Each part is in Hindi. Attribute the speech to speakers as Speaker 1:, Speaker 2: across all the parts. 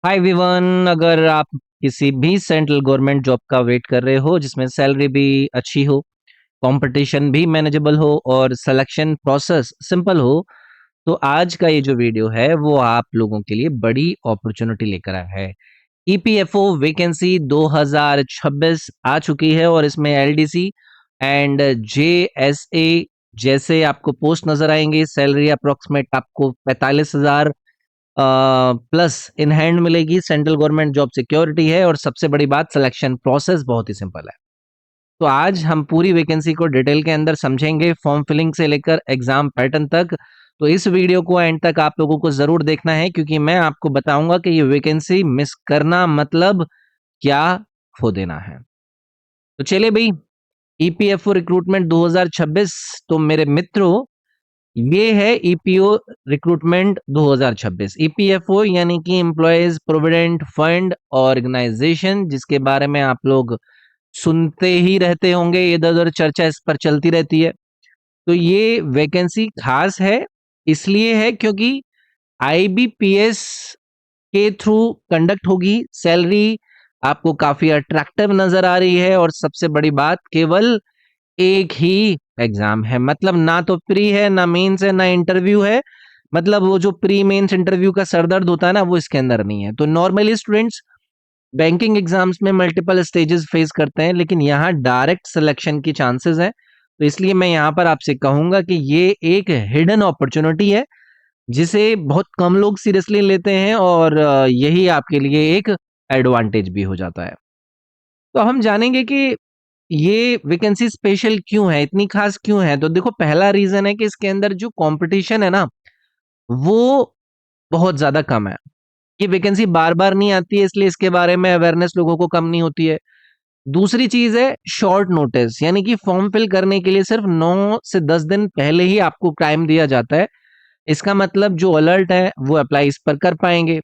Speaker 1: Hi everyone. अगर आप किसी भी सेंट्रल गवर्नमेंट जॉब का वेट कर रहे हो जिसमें सैलरी भी अच्छी हो, कंपटीशन भी मैनेजेबल हो और सिलेक्शन प्रोसेस सिंपल हो, तो आज का ये जो वीडियो है वो आप लोगों के लिए बड़ी अपॉर्चुनिटी लेकर आया है। ईपीएफओ वैकेंसी 2026 आ चुकी है और इसमें एलडीसी एंड जेएसए जैसे आपको पोस्ट नजर आएंगे। सैलरी अप्रोक्सीमेट आपको 45,000 प्लस इन हैंड मिलेगी। सेंट्रल गवर्नमेंट जॉब सिक्योरिटी है और सबसे बड़ी बात, सिलेक्शन प्रोसेस बहुत ही सिंपल है। तो आज हम पूरी वैकेंसी को डिटेल के अंदर समझेंगे, फॉर्म फिलिंग से लेकर एग्जाम पैटर्न तक। तो इस वीडियो को एंड तक आप लोगों को जरूर देखना है, क्योंकि मैं आपको बताऊंगा कि ये वैकेंसी मिस करना मतलब क्या खो देना है। तो चलिए भाई, ईपीएफओ रिक्रूटमेंट 2026। तो मेरे मित्रों, ये है ईपीओ रिक्रूटमेंट 2026। ईपीएफओ यानी कि एम्प्लॉयज प्रोविडेंट फंड ऑर्गेनाइजेशन, जिसके बारे में आप लोग सुनते ही रहते होंगे, इधर उधर चर्चा इस पर चलती रहती है। तो ये वैकेंसी खास है, इसलिए है क्योंकि आईबीपीएस के थ्रू कंडक्ट होगी। सैलरी आपको काफी अट्रैक्टिव नजर आ रही है और सबसे बड़ी बात, केवल एक ही एग्जाम है। मतलब ना तो प्री है, ना मेंस है, ना इंटरव्यू है। मतलब वो जो प्री मेंस इंटरव्यू का सरदर्द होता है ना, वो इसके अंदर नहीं है। तो नॉर्मली स्टूडेंट्स बैंकिंग एग्जाम्स में मल्टीपल स्टेजेस फेस करते हैं, लेकिन यहाँ डायरेक्ट सिलेक्शन की चांसेस है। तो इसलिए मैं यहाँ पर आपसे कहूंगा कि ये एक हिडन अपॉर्चुनिटी है, जिसे बहुत कम लोग सीरियसली लेते हैं और यही आपके लिए एक एडवांटेज भी हो जाता है। तो हम जानेंगे कि ये वैकेंसी स्पेशल क्यों है, इतनी खास क्यों है। तो देखो, पहला रीजन है कि इसके अंदर जो कंपटीशन है ना, वो बहुत ज्यादा कम है। ये वैकेंसी बार बार नहीं आती है, इसलिए इसके बारे में अवेयरनेस लोगों को कम नहीं होती है। दूसरी चीज है शॉर्ट नोटिस, यानी कि फॉर्म फिल करने के लिए सिर्फ 9 से 10 दिन पहले ही आपको टाइम दिया जाता है। इसका मतलब जो अलर्ट है वो अप्लाई इस पर कर पाएंगे।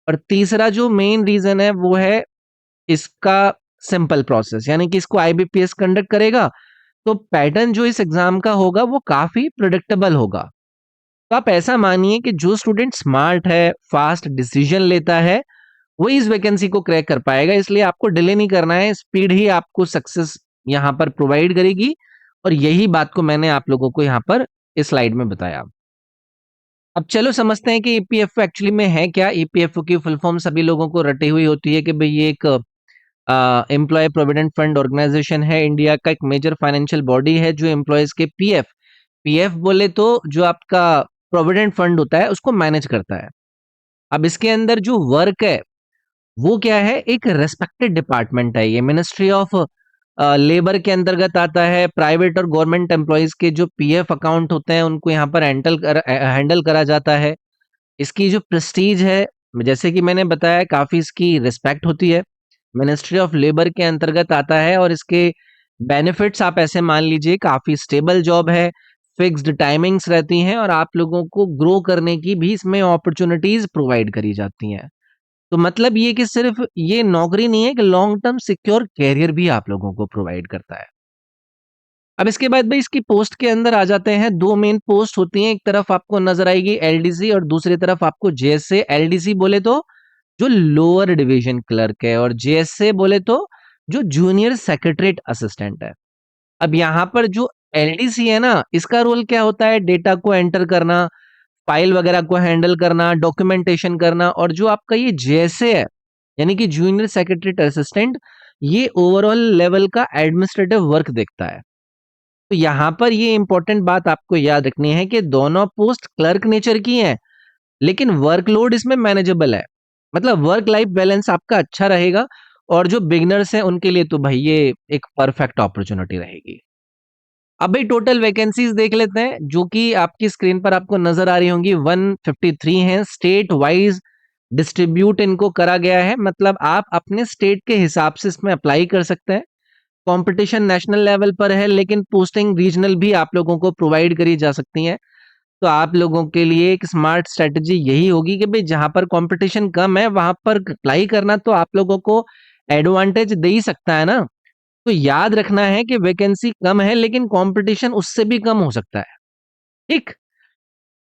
Speaker 1: और तीसरा जो मेन रीजन है वो है इसका सिंपल प्रोसेस, यानी कि इसको आईबीपीएस कंडक्ट करेगा, तो पैटर्न जो इस एग्जाम का होगा वो काफी प्रिडिक्टेबल होगा। तो आप ऐसा मानिए कि जो स्टूडेंट स्मार्ट है, फास्ट डिसीजन लेता है, वही इस वैकेंसी को क्रैक कर पाएगा। इसलिए आपको डिले नहीं करना है, स्पीड ही आपको सक्सेस यहाँ पर प्रोवाइड करेगी। और यही बात को मैंने आप लोगों को यहाँ पर इस स्लाइड में बताया। अब चलो समझते हैं कि ईपीएफओ एक्चुअली में है क्या। ईपीएफओ की फुल फॉर्म सभी लोगों को रटी हुई होती है कि भाई ये एक एम्प्लॉय प्रोविडेंट फंड ऑर्गेनाइजेशन है। इंडिया का एक मेजर फाइनेंशियल बॉडी है जो एम्प्लॉयज के पीएफ पीएफ बोले तो जो आपका प्रोविडेंट फंड होता है उसको मैनेज करता है। अब इसके अंदर जो वर्क है वो क्या है, एक रेस्पेक्टेड डिपार्टमेंट है। ये मिनिस्ट्री ऑफ लेबर के अंतर्गत आता है। प्राइवेट और गवर्नमेंट एम्प्लॉयज के जो पीएफ अकाउंट होते हैं उनको यहाँ पर हैंडल करा जाता है। इसकी जो प्रेस्टीज है, जैसे कि मैंने बताया, काफी इसकी रिस्पेक्ट होती है। मिनिस्ट्री ऑफ लेबर के अंतर्गत आता है और इसके बेनिफिट्स आप ऐसे मान लीजिए, काफी स्टेबल जॉब है, फिक्स्ड टाइमिंग्स रहती हैं और आप लोगों को ग्रो करने की भी इसमें अपॉर्चुनिटीज प्रोवाइड करी जाती हैं। तो मतलब ये कि सिर्फ ये नौकरी नहीं है, कि लॉन्ग टर्म सिक्योर कैरियर भी आप लोगों को प्रोवाइड करता है। अब इसके बाद भाई इसकी पोस्ट के अंदर आ जाते हैं। दो मेन पोस्ट होती हैं, एक तरफ आपको नजर आएगी एलडीसी और दूसरी तरफ आपको जेएसए। एलडीसी बोले तो जो लोअर डिवीजन क्लर्क है और जेएसए बोले तो जो जूनियर सेक्रेटरीट असिस्टेंट है। अब यहाँ पर जो एलडीसी है ना, इसका रोल क्या होता है, डेटा को एंटर करना, फाइल वगैरह को हैंडल करना, डॉक्यूमेंटेशन करना। और जो आपका ये जेएसए है, यानी कि जूनियर सेक्रेटरीट असिस्टेंट, ये ओवरऑल लेवल का एडमिनिस्ट्रेटिव वर्क देखता है। तो यहाँ पर ये इंपॉर्टेंट बात आपको याद रखनी है कि दोनों पोस्ट क्लर्क नेचर की हैं, लेकिन वर्कलोड इसमें मैनेजेबल है। मतलब वर्क लाइफ बैलेंस आपका अच्छा रहेगा। और जो बिगिनर्स हैं उनके लिए तो भाई ये एक परफेक्ट अपॉर्चुनिटी रहेगी। अब भाई टोटल वैकेंसीज देख लेते हैं, जो कि आपकी स्क्रीन पर आपको नजर आ रही होंगी। 153 हैं। स्टेट वाइज डिस्ट्रीब्यूट इनको करा गया है, मतलब आप अपने स्टेट के हिसाब से इसमें अप्लाई कर सकते हैं। कंपटीशन नेशनल लेवल पर है, लेकिन पोस्टिंग रीजनल भी आप लोगों को प्रोवाइड करी जा सकती हैं। तो आप लोगों के लिए एक स्मार्ट स्ट्रेटजी यही होगी कि भाई जहां पर कंपटीशन कम है वहां पर अप्लाई करना तो आप लोगों को एडवांटेज दे ही सकता है ना। तो याद रखना है कि वैकेंसी कम है, लेकिन कंपटीशन उससे भी कम हो सकता है। ठीक।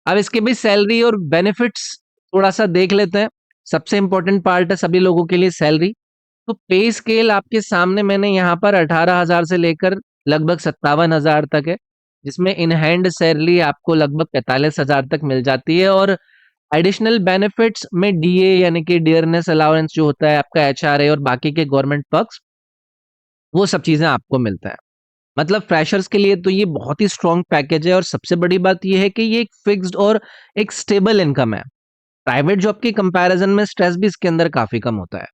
Speaker 1: अब इसके भी सैलरी और बेनिफिट्स थोड़ा सा देख लेते हैं। सबसे इंपॉर्टेंट पार्ट है सभी लोगों के लिए सैलरी। तो पे स्केल आपके सामने मैंने यहाँ पर 18,000 से लेकर लगभग 57,000 तक है, जिसमें इन हैंड सैलरी आपको लगभग 45,000 तक मिल जाती है। और एडिशनल बेनिफिट्स में डीए यानी कि डियरनेस अलाउंस जो होता है आपका, एचआरए और बाकी के गवर्नमेंट पर्क्स, वो सब चीजें आपको मिलता है। मतलब फ्रेशर्स के लिए तो ये बहुत ही स्ट्रॉन्ग पैकेज है। और सबसे बड़ी बात ये है कि ये एक फिक्स्ड और एक स्टेबल इनकम है। प्राइवेट जॉब के कंपैरिजन में स्ट्रेस भी इसके अंदर काफी कम होता है।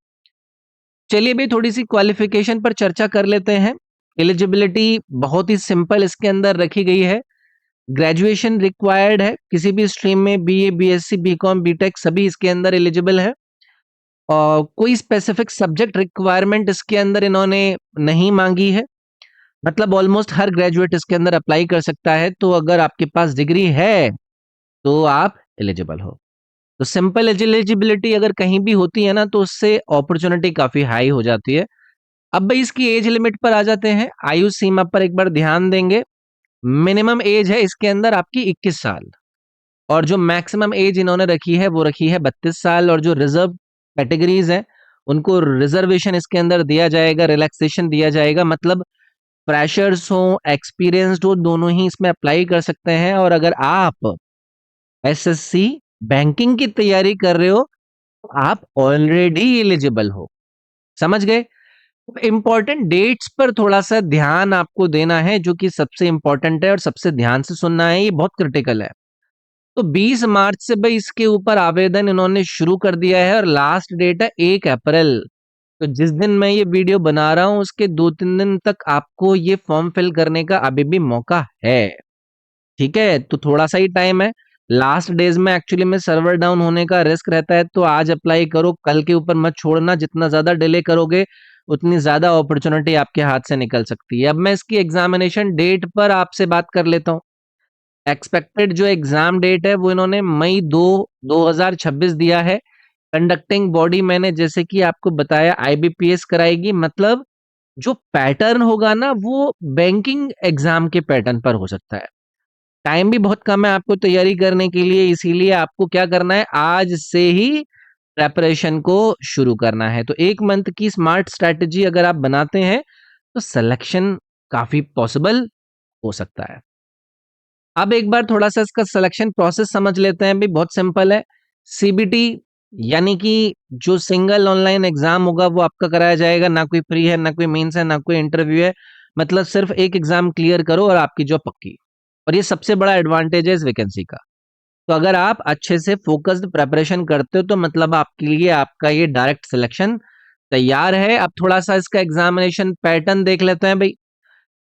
Speaker 1: चलिए भी थोड़ी सी क्वालिफिकेशन पर चर्चा कर लेते हैं। एलिजिबिलिटी बहुत ही सिंपल इसके अंदर रखी गई है। ग्रेजुएशन रिक्वायर्ड है किसी भी स्ट्रीम में, बीए, बीएससी, बीकॉम, बीटेक सभी इसके अंदर एलिजिबल है। और कोई स्पेसिफिक सब्जेक्ट रिक्वायरमेंट इसके अंदर इन्होंने नहीं मांगी है। मतलब ऑलमोस्ट हर ग्रेजुएट इसके अंदर अप्लाई कर सकता है। तो अगर आपके पास डिग्री है तो आप एलिजिबल हो। तो सिंपल एलिजिबिलिटी अगर कहीं भी होती है ना, तो उससे अपॉर्चुनिटी काफी हाई हो जाती है। अब भाई इसकी एज लिमिट पर आ जाते हैं। आयु सीमा पर एक बार ध्यान देंगे। मिनिमम एज है इसके अंदर आपकी 21 साल, और जो मैक्सिमम एज इन्होंने रखी है वो रखी है 32 साल। और जो रिजर्व कैटेगरीज हैं उनको रिजर्वेशन इसके अंदर दिया जाएगा, रिलैक्सेशन दिया जाएगा। मतलब फ्रेशर्स हो, एक्सपीरियंस्ड हो, दोनों ही इसमें अप्लाई कर सकते हैं। और अगर आप एसएससी बैंकिंग की तैयारी कर रहे हो तो आप ऑलरेडी एलिजिबल हो। समझ गए? इंपॉर्टेंट डेट्स पर थोड़ा सा ध्यान आपको देना है, जो कि सबसे इंपॉर्टेंट है और सबसे ध्यान से सुनना है, ये बहुत क्रिटिकल है। तो 20 मार्च से भाई इसके ऊपर आवेदन इन्होंने शुरू कर दिया है और लास्ट डेट है 1 अप्रैल। तो जिस दिन मैं ये वीडियो बना रहा हूं उसके 2-3 दिन तक आपको ये फॉर्म फिल करने का अभी भी मौका है। ठीक है, तो थोड़ा सा ही टाइम है। लास्ट डेज में एक्चुअली में सर्वर डाउन होने का रिस्क रहता है, तो आज अप्लाई करो, कल के ऊपर मत छोड़ना। जितना ज्यादा डिले करोगे उतनी ज्यादा अपॉर्चुनिटी आपके हाथ से निकल सकती है। अब मैं इसकी एग्जामिनेशन डेट पर आपसे बात कर लेता हूँ। एक्सपेक्टेड जो एग्जाम डेट है वो इन्होंने मई 2026 दिया है। कंडक्टिंग बॉडी मैंने जैसे कि आपको बताया आईबीपीएस कराएगी। मतलब जो पैटर्न होगा ना वो बैंकिंग एग्जाम के पैटर्न पर हो सकता है। टाइम भी बहुत कम है आपको तैयारी करने के लिए, इसीलिए आपको क्या करना है, आज से ही प्रेपरेशन को शुरू करना है। तो 1 मंथ की स्मार्ट स्ट्रैटेजी अगर आप बनाते हैं तो सिलेक्शन काफी पॉसिबल हो सकता है। अब एक बार थोड़ा सा इसका सिलेक्शन प्रोसेस समझ लेते हैं। भी बहुत सिंपल है। सीबीटी यानी कि जो सिंगल ऑनलाइन एग्जाम होगा वो आपका कराया जाएगा। ना कोई प्री है, ना कोई मेंस है, ना कोई इंटरव्यू है। मतलब सिर्फ एक एग्जाम क्लियर करो और आपकी जॉब पक्की। और ये सबसे बड़ा एडवांटेज है इस वैकेंसी का। तो अगर आप अच्छे से फोकस्ड प्रेपरेशन करते हो तो मतलब आपके लिए आपका ये डायरेक्ट सिलेक्शन तैयार है। अब थोड़ा सा इसका एग्जामिनेशन पैटर्न देख लेते हैं भाई।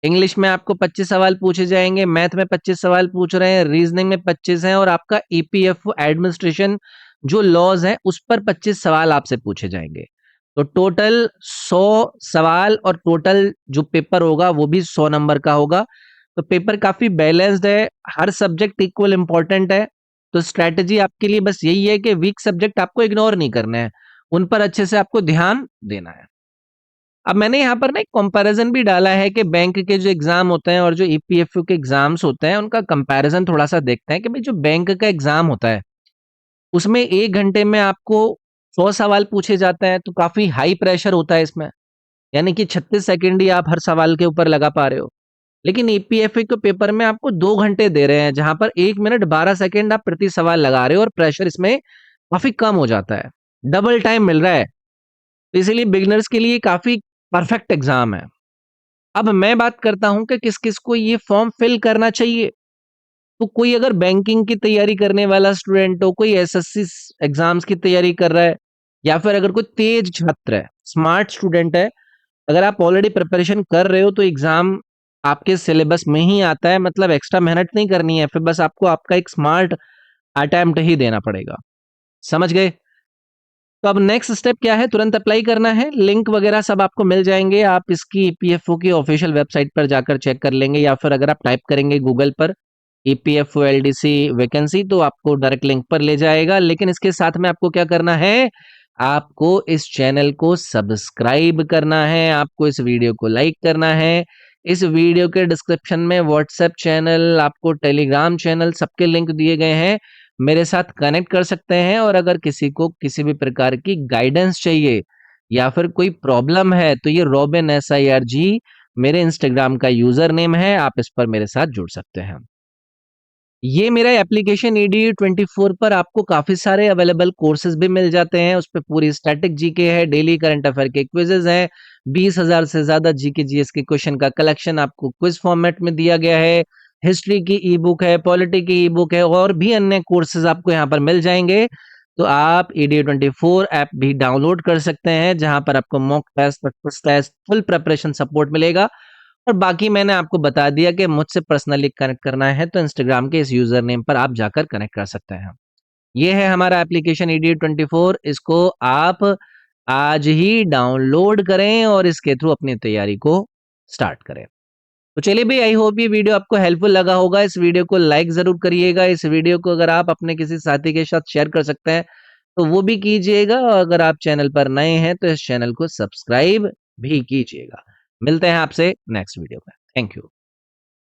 Speaker 1: इंग्लिश में आपको 25 सवाल पूछे जाएंगे, मैथ में 25 सवाल पूछ रहे हैं, रीजनिंग में 25 हैं, और आपका ईपीएफओ एडमिनिस्ट्रेशन जो लॉज है उस पर 25 सवाल आपसे पूछे जाएंगे। तो टोटल 100 सवाल, और टोटल जो पेपर होगा वो भी 100 नंबर का होगा। तो पेपर काफी बैलेंस्ड है, हर सब्जेक्ट इक्वल इंपॉर्टेंट है। तो स्ट्रैटेजी आपके लिए बस यही है कि वीक सब्जेक्ट आपको इग्नोर नहीं करना है, उन पर अच्छे से आपको ध्यान देना है। अब मैंने यहाँ पर ना एक कंपैरिजन भी डाला है कि बैंक के जो एग्जाम होते हैं और जो ईपीएफयू के एग्जाम्स होते हैं उनका कंपैरिजन थोड़ा सा देखते हैं कि भाई जो बैंक का एग्जाम होता है उसमें 1 घंटे में आपको 100 सवाल पूछे जाते हैं। तो काफी हाई प्रेशर होता है इसमें, यानी कि 36 सेकेंड ही आप हर सवाल के ऊपर लगा पा रहे हो। लेकिन ईपीएफयू के पेपर में आपको 2 घंटे दे रहे हैं, जहां पर 1 मिनट 12 सेकेंड आप प्रति सवाल लगा रहे हो, और प्रेशर इसमें काफी कम हो जाता है, डबल टाइम मिल रहा है। तो इसीलिए बिगिनर्स के लिए काफी परफेक्ट एग्जाम है। अब मैं बात करता हूं कि किस किस को ये फॉर्म फिल करना चाहिए। तो कोई अगर बैंकिंग की तैयारी करने वाला स्टूडेंट हो, कोई एसएससी एग्जाम्स की तैयारी कर रहा है, या फिर अगर कोई तेज छात्र है, स्मार्ट स्टूडेंट है, अगर आप ऑलरेडी प्रिपरेशन कर रहे हो तो एग्जाम आपके सिलेबस में ही आता है। मतलब एक्स्ट्रा मेहनत नहीं करनी है, फिर बस आपको आपका एक स्मार्ट अटेम्प्ट ही देना पड़ेगा। समझ गए? तो अब नेक्स्ट स्टेप क्या है, तुरंत अप्लाई करना है। लिंक वगैरह सब आपको मिल जाएंगे, आप इसकी ईपीएफओ की ऑफिशियल वेबसाइट पर जाकर चेक कर लेंगे, या फिर अगर आप टाइप करेंगे गूगल पर ईपीएफओ एलडीसी वैकेंसी तो आपको डायरेक्ट लिंक पर ले जाएगा। लेकिन इसके साथ में आपको क्या करना है, आपको इस चैनल को सब्सक्राइब करना है, आपको इस वीडियो को लाइक करना है। इस वीडियो के डिस्क्रिप्शन में व्हाट्सएप चैनल, आपको टेलीग्राम चैनल, सबके लिंक दिए गए हैं। मेरे साथ कनेक्ट कर सकते हैं और अगर किसी को किसी भी प्रकार की गाइडेंस चाहिए या फिर कोई प्रॉब्लम है तो ये रॉबिन SIRG मेरे इंस्टाग्राम का यूजर नेम है, आप इस पर मेरे साथ जुड़ सकते हैं। ये मेरा एप्लीकेशन EDU24 पर आपको काफ़ी सारे अवेलेबल कोर्सेज़ भी मिल जाते हैं, उसपे पूरी स्टैटिक जीके है, डेली करंट अफेयर के क्विज़ेज़ हैं, 20,000 से ज़्यादा जीके जीएस के क्वेश्चन का कलेक्शन आपको क्विज़ फॉर्मेट में दिया गया है, हिस्ट्री की ई-बुक है, पॉलिटी की ई-बुक है और भी अन्य कोर्सेज़ आपको यहाँ पर मिल जाएँगे। तो आप EDU24 ऐप भी डाउनलोड कर सकते हैं, जहाँ पर आपको mock test, practice test, full preparation support मिलेगा और बाकी मैंने आपको बता दिया कि मुझसे पर्सनली कनेक्ट करना है तो इंस्टाग्राम के इस यूज़र नेम पर आप जाकर कनेक्ट कर सकते हैं। ये है हमारा एप्लीकेशन EDU24 इसको आप आज ही डाउनलोड करें और इसके थ्रू अपनी तैयारी को स्टार्ट करें। तो चलिए भई आई होप ये वीडियो आपको हेल्पफुल लगा होगा। इस वीडियो को लाइक ज़रूर करिएगा। इस वीडियो को अगर आप अपने किसी साथी के साथ शेयर कर सकते हैं, तो वो भी कीजिएगा और अगर आप चैनल पर नए हैं तो इस चैनल को सब्सक्राइब भी कीजिएगा। मिलते हैं आपसे नेक्स्ट वीडियो में। Thank you.